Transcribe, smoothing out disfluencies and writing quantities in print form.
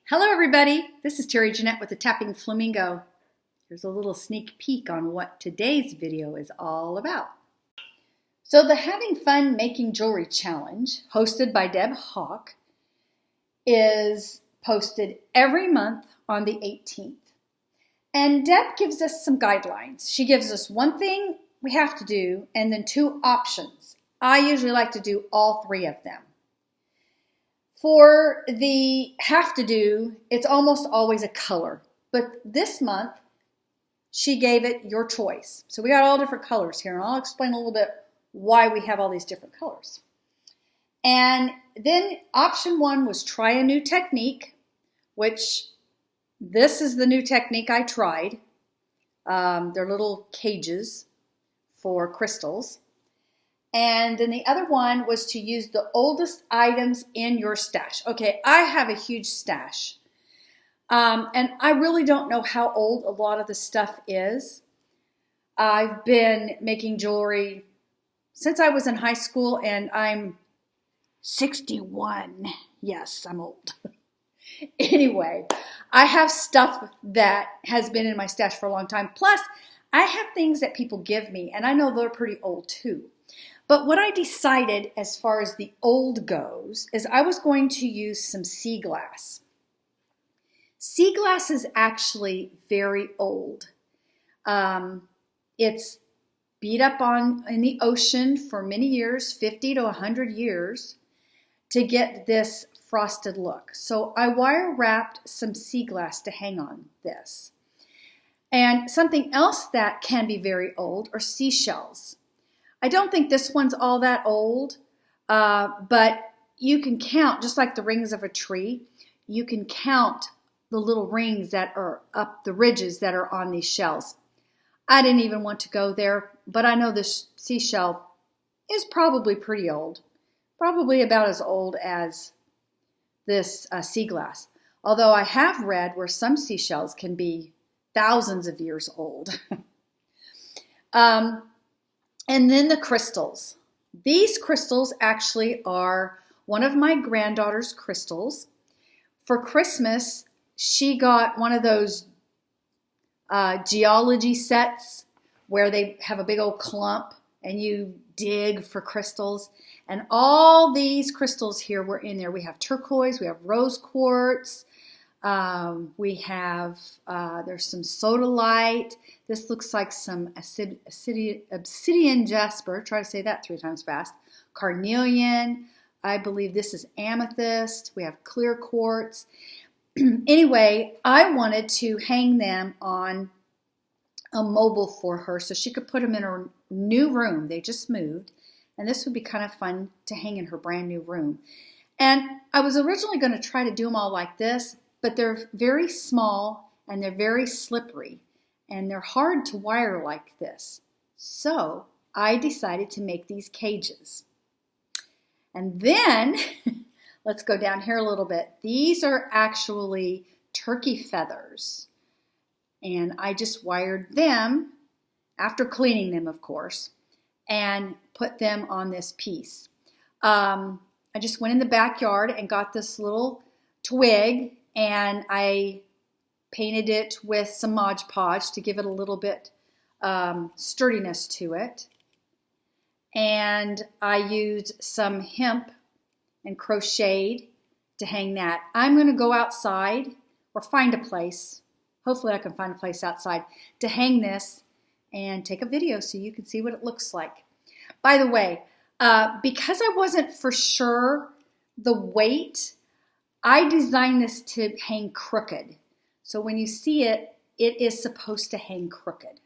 Hello everybody, this is Terry Jeanette with the Tapping Flamingo. Here's a little sneak peek on what today's video is all about. So the Having Fun Making Jewelry Challenge, hosted by Deb Houck, is posted every month on the 18th. And Deb gives us some guidelines. She gives us one thing we have to do and then two options. I usually like to do all three of them. For the have to do, it's almost always a color. But this month, she gave it your choice. So we got all different colors here, and I'll explain a little bit why we have all these different colors. And then option one was try a new technique, which this is the new technique I tried. They're little cages for crystals. And then the other one was to use the oldest items in your stash. Okay, I have a huge stash. And I really don't know how old a lot of the stuff is. I've been making jewelry since I was in high school, and I'm 61. Yes, I'm old. Anyway, I have stuff that has been in my stash for a long time. Plus, I have things that people give me, and I know they're pretty old too. But what I decided as far as the old goes is I was going to use some sea glass. Sea glass is actually very old. It's beat up in the ocean for many years, 50 to 100 years, to get this frosted look. So I wire wrapped some sea glass to hang on this. And something else that can be very old are seashells. I don't think this one's all that old, but you can count, just like the rings of a tree, you can count the little rings that are up the ridges that are on these shells. I didn't even want to go there, but I know this seashell is probably pretty old, probably about as old as this sea glass. Although I have read where some seashells can be thousands of years old. And then the crystals. These crystals actually are one of my granddaughter's crystals. For Christmas, she got one of those geology sets where they have a big old clump and you dig for crystals. And all these crystals here were in there. We have turquoise, we have rose quartz, we have, there's some sodalite. This looks like some obsidian jasper. Try to say that 3 times fast. Carnelian. I believe this is amethyst. We have clear quartz. Anyway, I wanted to hang them on a mobile for her so she could put them in her new room. They just moved. And this would be kind of fun to hang in her brand new room. And I was originally going to try to do them all like this, but they're very small and they're very slippery and they're hard to wire like this. So I decided to make these cages. And then, let's go down here a little bit. These are actually turkey feathers. And I just wired them, after cleaning them of course, and put them on this piece. I just went in the backyard and got this little twig and I painted it with some Mod Podge to give it a little bit sturdiness to it. And I used some hemp and crocheted to hang that. I'm going to go outside or find a place. Hopefully I can find a place outside to hang this and take a video so you can see what it looks like. By the way, because I wasn't for sure the weight, I designed this to hang crooked. So when you see it, it is supposed to hang crooked.